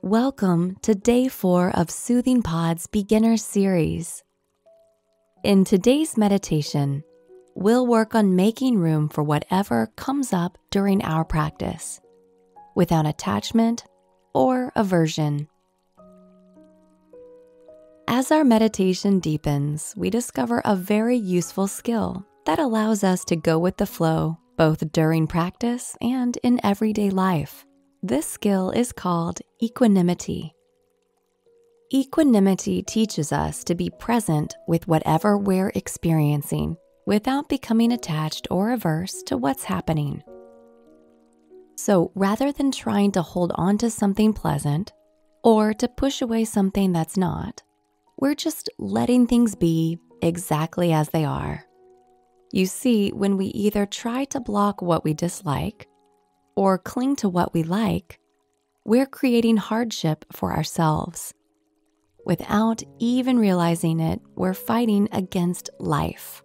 Welcome to Day 4 of Soothing Pod's Beginner Series. In today's meditation, we'll work on making room for whatever comes up during our practice, without attachment or aversion. As our meditation deepens, we discover a very useful skill that allows us to go with the flow both during practice and in everyday life. This skill is called equanimity. Equanimity teaches us to be present with whatever we're experiencing without becoming attached or averse to what's happening. So rather than trying to hold on to something pleasant or to push away something that's not, we're just letting things be exactly as they are. You see, when we either try to block what we dislike or cling to what we like, we're creating hardship for ourselves. Without even realizing it, we're fighting against life.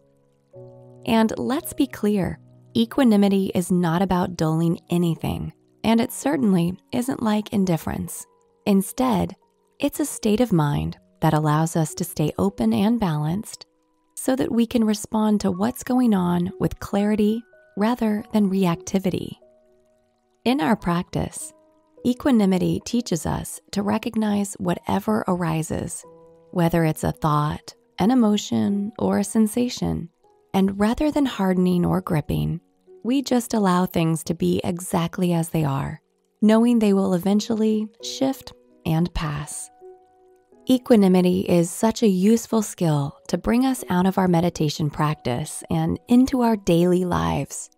And let's be clear, equanimity is not about dulling anything, and it certainly isn't like indifference. Instead, it's a state of mind that allows us to stay open and balanced so that we can respond to what's going on with clarity rather than reactivity. In our practice, equanimity teaches us to recognize whatever arises, whether it's a thought, an emotion, or a sensation. And rather than hardening or gripping, we just allow things to be exactly as they are, knowing they will eventually shift and pass. Equanimity is such a useful skill to bring us out of our meditation practice and into our daily lives.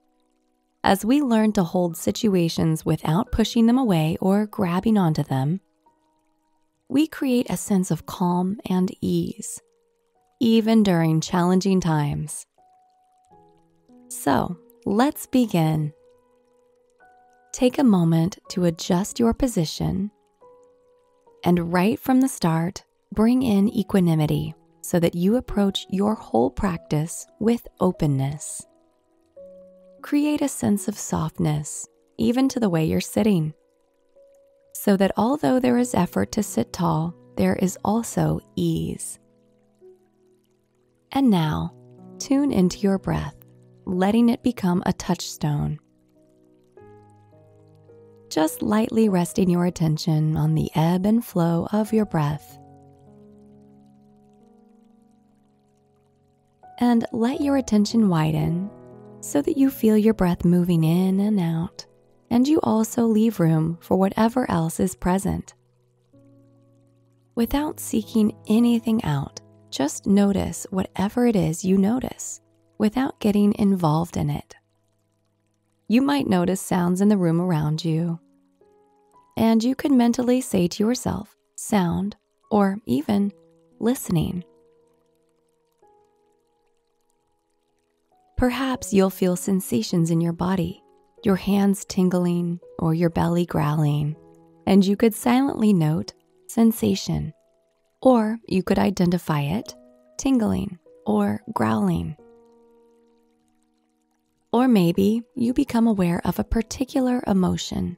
As we learn to hold situations without pushing them away or grabbing onto them, we create a sense of calm and ease, even during challenging times. So, let's begin. Take a moment to adjust your position, and right from the start, bring in equanimity so that you approach your whole practice with openness. Create a sense of softness, even to the way you're sitting, so that although there is effort to sit tall, there is also ease. And now, tune into your breath, letting it become a touchstone. Just lightly resting your attention on the ebb and flow of your breath. And let your attention widen so that you feel your breath moving in and out, and you also leave room for whatever else is present. Without seeking anything out, just notice whatever it is you notice without getting involved in it. You might notice sounds in the room around you, and you can mentally say to yourself, sound, or even listening. Perhaps you'll feel sensations in your body, your hands tingling or your belly growling, and you could silently note sensation, or you could identify it, tingling or growling. Or maybe you become aware of a particular emotion,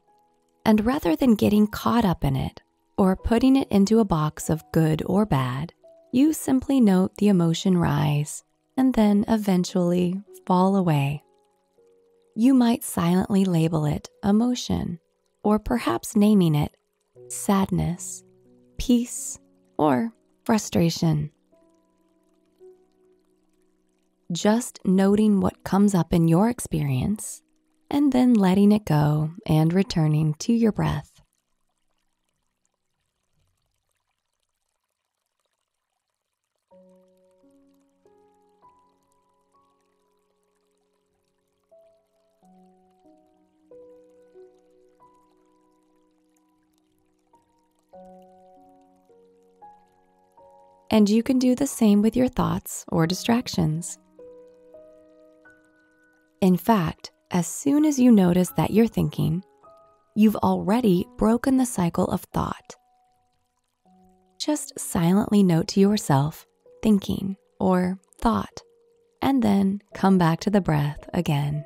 and rather than getting caught up in it or putting it into a box of good or bad, you simply note the emotion rise and then eventually fall away. You might silently label it emotion, or perhaps naming it sadness, peace, or frustration. Just noting what comes up in your experience, and then letting it go and returning to your breath. And you can do the same with your thoughts or distractions. In fact, as soon as you notice that you're thinking, you've already broken the cycle of thought. Just silently note to yourself, thinking or thought, and then come back to the breath again.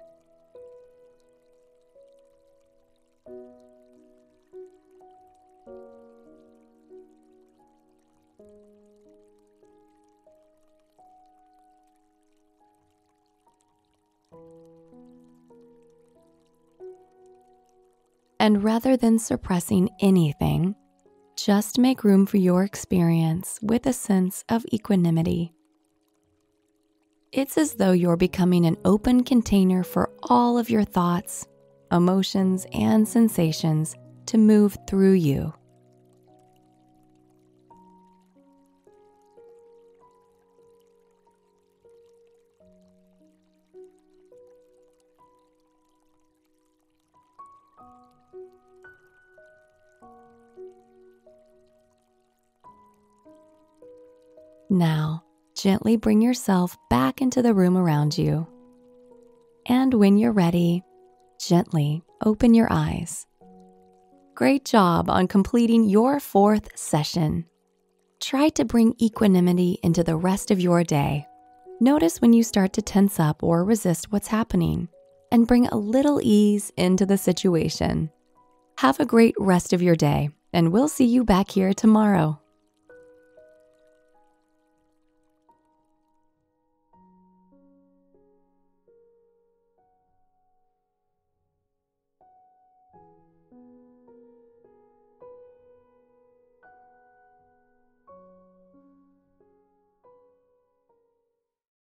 And rather than suppressing anything, just make room for your experience with a sense of equanimity. It's as though you're becoming an open container for all of your thoughts, emotions, and sensations to move through you. Now, gently bring yourself back into the room around you. And when you're ready, gently open your eyes. Great job on completing your 4th session. Try to bring equanimity into the rest of your day. Notice when you start to tense up or resist what's happening, and bring a little ease into the situation. Have a great rest of your day, and we'll see you back here tomorrow.